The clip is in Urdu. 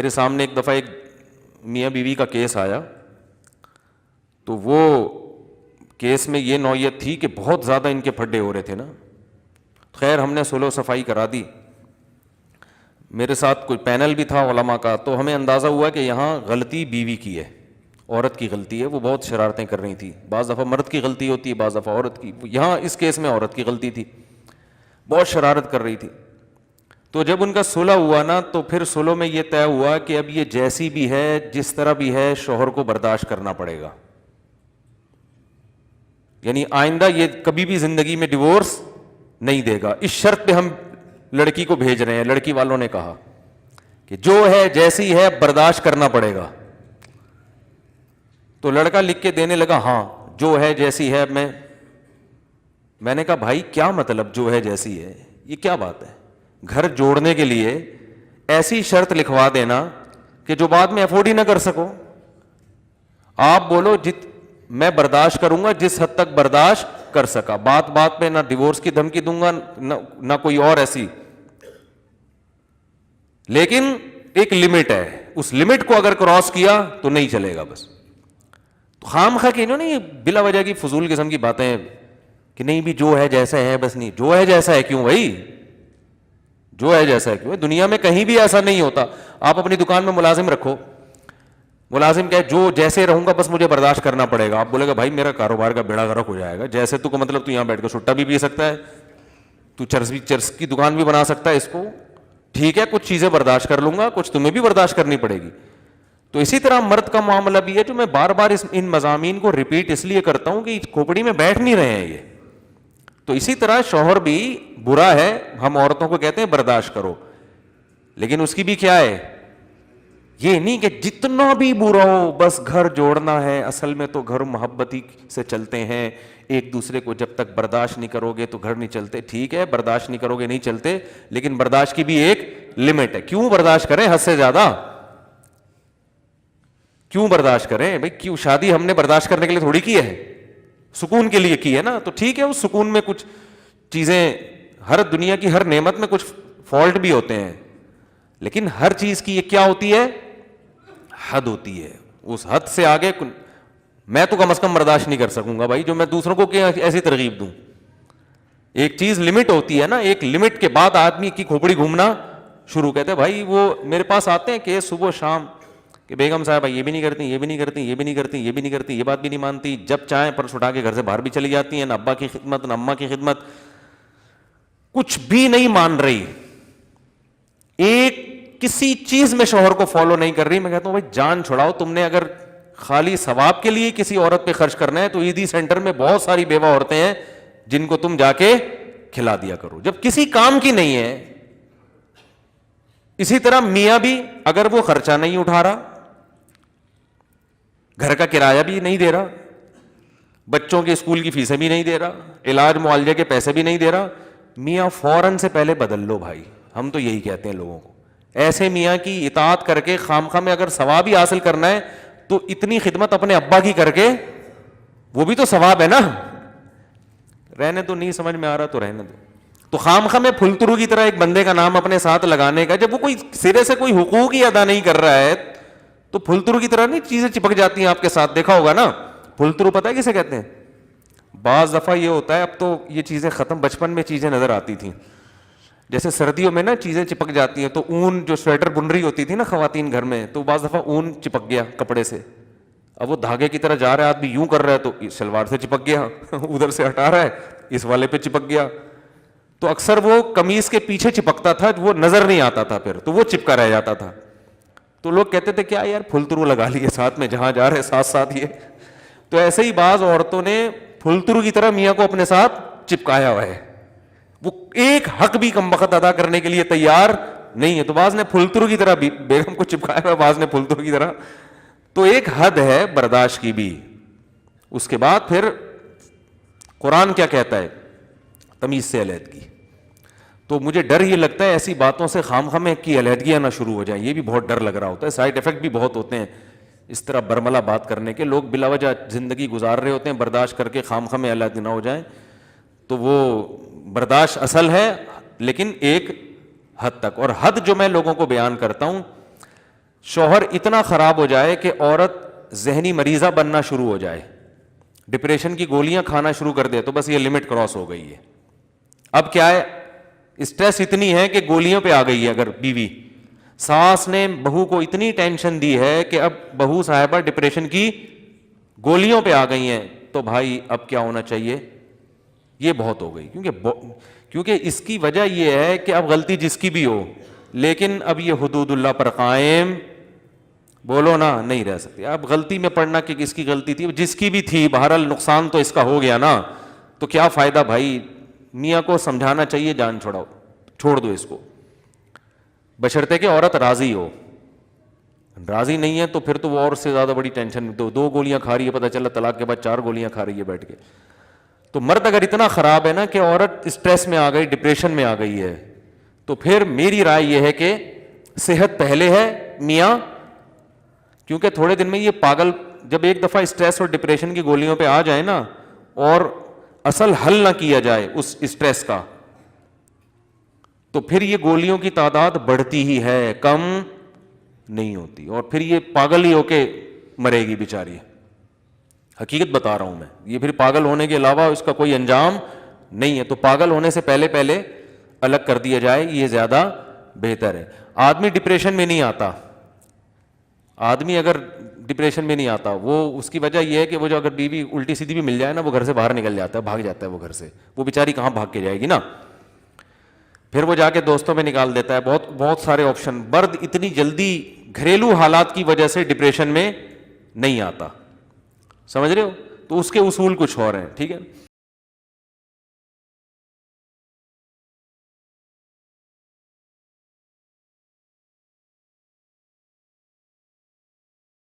کے سامنے ایک دفعہ ایک میاں بیوی کا کیس آیا, تو وہ کیس میں یہ نوعیت تھی کہ بہت زیادہ ان کے پھڈے ہو رہے تھے نا. خیر ہم نے صلح و صفائی کرا دی. میرے ساتھ کوئی پینل بھی تھا علماء کا, تو ہمیں اندازہ ہوا کہ یہاں غلطی بیوی کی ہے, عورت کی غلطی ہے, وہ بہت شرارتیں کر رہی تھی. بعض دفعہ مرد کی غلطی ہوتی ہے, بعض دفعہ عورت کی. یہاں اس کیس میں عورت کی غلطی تھی, بہت شرارت کر رہی تھی. تو جب ان کا صلح ہوا نا, تو پھر صلح میں یہ طے ہوا کہ اب یہ جیسی بھی ہے, جس طرح بھی ہے, شوہر کو برداشت کرنا پڑے گا. یعنی آئندہ یہ کبھی بھی زندگی میں ڈیورس نہیں دے گا. اس شرط پہ ہم لڑکی کو بھیج رہے ہیں. لڑکی والوں نے کہا کہ جو ہے جیسی ہے برداشت کرنا پڑے گا. تو لڑکا لکھ کے دینے لگا, ہاں جو ہے جیسی ہے. میں نے کہا بھائی کیا مطلب جو ہے جیسی ہے, یہ کیا بات ہے؟ گھر جوڑنے کے لیے ایسی شرط لکھوا دینا کہ جو بعد میں افورڈ ہی نہ کر سکو. آپ بولو میں برداشت کروں گا جس حد تک برداشت کر سکا. بات بات پہ نہ ڈیورس کی دھمکی دوں گا, نہ کوئی اور ایسی, لیکن ایک لمٹ ہے, اس لمٹ کو اگر کراس کیا تو نہیں چلے گا. بس تو خام خواہ کہ انہوں نے یہ بلا وجہ کی فضول قسم کی باتیں کہ نہیں بھی جو ہے جیسا ہے, بس نہیں جو ہے جیسا ہے کیوں بھائی, جو ہے جیسا ہے کیوں. دنیا میں کہیں بھی ایسا نہیں ہوتا. آپ اپنی دکان میں ملازم رکھو, ملازم کہے جو جیسے رہوں گا بس مجھے برداشت کرنا پڑے گا. آپ بولے گا بھائی میرا کاروبار کا بیڑا غرق ہو جائے گا. جیسے تو مطلب تو یہاں بیٹھ کے سٹا بھی پی سکتا ہے, تو چرس کی دکان بھی بنا سکتا ہے اس کو, ٹھیک ہے کچھ چیزیں برداشت کر لوں گا, کچھ تمہیں بھی برداشت کرنی پڑے گی. تو اسی طرح مرد کا معاملہ بھی ہے, جو میں بار بار ان مضامین کو ریپیٹ اس لیے کرتا ہوں کہ کھوپڑی میں بیٹھ نہیں رہے ہیں یہ. تو اسی طرح شوہر بھی برا ہے, ہم عورتوں کو کہتے ہیں برداشت کرو, لیکن اس کی بھی کیا ہے, یہ نہیں کہ جتنا بھی برا ہو بس گھر جوڑنا ہے. اصل میں تو گھر محبتی سے چلتے ہیں, ایک دوسرے کو جب تک برداشت نہیں کرو گے تو گھر نہیں چلتے. ٹھیک ہے برداشت نہیں کرو گے نہیں چلتے, لیکن برداشت کی بھی ایک لمٹ ہے. کیوں برداشت کریں حد سے زیادہ, کیوں برداشت کریں بھائی؟ کیوں شادی ہم نے برداشت کرنے کے لیے تھوڑی کی ہے, سکون کے لیے کی ہے نا. تو ٹھیک ہے اس سکون میں کچھ چیزیں, ہر دنیا کی ہر نعمت میں کچھ فالٹ بھی ہوتے ہیں, لیکن ہر چیز کی یہ کیا ہوتی ہے, حد ہوتی ہے. اس حد سے آگے میں تو کم از کم برداشت نہیں کر سکوں گا بھائی, جو میں دوسروں کو ایسی ترغیب دوں. ایک چیز لمٹ ہوتی ہے نا, ایک لمٹ کے بعد آدمی کی کھوپڑی گھومنا شروع. کہتے ہیں بھائی وہ میرے پاس آتے ہیں کہ صبح شام کہ بیگم صاحب یہ بھی نہیں کرتی, یہ بھی نہیں کرتی, یہ بھی نہیں کرتی, یہ بھی نہیں کرتی, یہ بات بھی نہیں مانتی. جب چاہیں پرس اٹھا کے گھر سے باہر بھی چلی جاتی ہیں, نہ ابا کی خدمت نہ اماں کی خدمت, کچھ بھی نہیں مان رہی, ایک کسی چیز میں شوہر کو فالو نہیں کر رہی. میں کہتا ہوں بھائی جان چھڑاؤ, تم نے اگر خالی ثواب کے لیے کسی عورت پہ خرچ کرنا ہے تو عیدی سینٹر میں بہت ساری بیوہ عورتیں ہیں جن کو تم جا کے کھلا دیا کرو, جب کسی کام کی نہیں ہے. اسی طرح میاں بھی اگر وہ خرچہ نہیں اٹھا رہا, گھر کا کرایہ بھی نہیں دے رہا, بچوں کے اسکول کی فیسیں بھی نہیں دے رہا, علاج معالجے کے پیسے بھی نہیں دے رہا, میاں فوراً سے پہلے بدل لو بھائی. ہم تو یہی کہتے ہیں لوگوں کو, ایسے میاں کی اطاعت کر کے خامخواہ میں اگر ثواب ہی حاصل کرنا ہے تو اتنی خدمت اپنے ابا کی کر کے, وہ بھی تو ثواب ہے نا. رہنے تو نہیں سمجھ میں آ رہا تو رہنے دو. تو خامخواہ میں پھلترو کی طرح ایک بندے کا نام اپنے ساتھ لگانے کا, جب وہ کوئی سرے سے کوئی حقوق ہی ادا نہیں کر رہا ہے تو پھلترو کی طرح نہیں چیزیں چپک جاتی ہیں آپ کے ساتھ. دیکھا ہوگا نا پھلترو, پتہ ہے کسے کہتے ہیں؟ بعض دفعہ یہ ہوتا ہے, اب تو یہ چیزیں ختم, بچپن میں چیزیں نظر آتی تھیں, جیسے سردیوں میں نا چیزیں چپک جاتی ہیں, تو اون جو سویٹر بن رہی ہوتی تھی نا خواتین گھر میں, تو بعض دفعہ اون چپک گیا کپڑے سے, اب وہ دھاگے کی طرح جا رہا ہے آدمی, یوں کر رہا ہے تو شلوار سے چپک گیا, ادھر سے ہٹا رہا ہے اس والے پہ چپک گیا. تو اکثر وہ قمیص کے پیچھے چپکتا تھا, وہ نظر نہیں آتا تھا, پھر تو وہ چپکا رہ جاتا تھا. تو لوگ کہتے تھے کیا یار پھلترو لگا لیے ساتھ میں, جہاں جا رہے ساتھ ساتھ یہ. تو ایسے ہی بعض عورتوں نے پھلترو کی طرح میاں کو اپنے ساتھ چپکایا ہوا ہے, وہ ایک حق بھی کم وقت ادا کرنے کے لیے تیار نہیں ہے. تو بعض نے پھلترو کی طرح بیگم کو چپکایا ہوا ہے, بعض نے پھلترو کی طرح. تو ایک حد ہے برداشت کی بھی. اس کے بعد پھر قرآن کیا کہتا ہے, تمیز سے علیحدگی. تو مجھے ڈر یہ لگتا ہے ایسی باتوں سے خامخواہ میں کی علیحدگیاں نہ شروع ہو جائیں, یہ بھی بہت ڈر لگ رہا ہوتا ہے. سائڈ افیکٹ بھی بہت ہوتے ہیں اس طرح برملا بات کرنے کے. لوگ بلا وجہ زندگی گزار رہے ہوتے ہیں, برداشت کر کے خامخواہ میں علیحدہ نہ ہو جائیں. تو وہ برداشت اصل ہے لیکن ایک حد تک. اور حد جو میں لوگوں کو بیان کرتا ہوں, شوہر اتنا خراب ہو جائے کہ عورت ذہنی مریضہ بننا شروع ہو جائے, ڈپریشن کی گولیاں کھانا شروع کر دے, تو بس یہ لمٹ کراس ہو گئی ہے. اب کیا ہے, اسٹریس اتنی ہے کہ گولیوں پہ آ گئی ہے. اگر بیوی, ساس نے بہو کو اتنی ٹینشن دی ہے کہ اب بہو صاحبہ ڈپریشن کی گولیوں پہ آ گئی ہیں, تو بھائی اب کیا ہونا چاہیے, یہ بہت ہو گئی. کیونکہ اس کی وجہ یہ ہے کہ اب غلطی جس کی بھی ہو, لیکن اب یہ حدود اللہ پر قائم بولو نا نہیں رہ سکتی. اب غلطی میں پڑھنا کہ کس کی غلطی تھی, جس کی بھی تھی, بہرحال نقصان تو اس کا ہو گیا نا, تو کیا فائدہ بھائی. میاں کو سمجھانا چاہیے جان چھوڑ دو اس کو, بشرطے کہ عورت راضی ہو. راضی نہیں ہے تو پھر تو وہ اور سے زیادہ بڑی ٹینشن, دو گولیاں کھا رہی ہے, پتہ چلا طلاق کے بعد 4 گولیاں کھا رہی ہے بیٹھ کے. تو مرد اگر اتنا خراب ہے نا کہ عورت اسٹریس میں آ گئی, ڈپریشن میں آ گئی ہے, تو پھر میری رائے یہ ہے کہ صحت پہلے ہے میاں. کیونکہ تھوڑے دن میں یہ پاگل جب ایک دفعہ اسٹریس اور ڈپریشن کی گولیوں پہ آ جائے نا, اور اصل حل نہ کیا جائے اس اسٹریس کا, تو پھر یہ گولیوں کی تعداد بڑھتی ہی ہے, کم نہیں ہوتی, اور پھر یہ پاگل ہی ہو کے مرے گی بیچاری. حقیقت بتا رہا ہوں میں, یہ پھر پاگل ہونے کے علاوہ اس کا کوئی انجام نہیں ہے. تو پاگل ہونے سے پہلے الگ کر دیا جائے, یہ زیادہ بہتر ہے. آدمی ڈپریشن میں نہیں آتا, آدمی اگر ڈپریشن میں نہیں آتا, وہ اس کی وجہ یہ ہے کہ وہ جو اگر بیوی الٹی سیدھی بھی مل جائے نا, وہ گھر سے باہر نکل جاتا ہے, بھاگ جاتا ہے وہ گھر سے. وہ بیچاری کہاں بھاگ کے جائے گی نا, پھر وہ جا کے دوستوں میں نکال دیتا ہے. بہت سارے آپشن. مرد اتنی جلدی گھریلو حالات کی وجہ سے ڈپریشن میں نہیں آتا, سمجھ رہے ہو. تو اس کے اصول کچھ اور ہیں, ٹھیک ہے.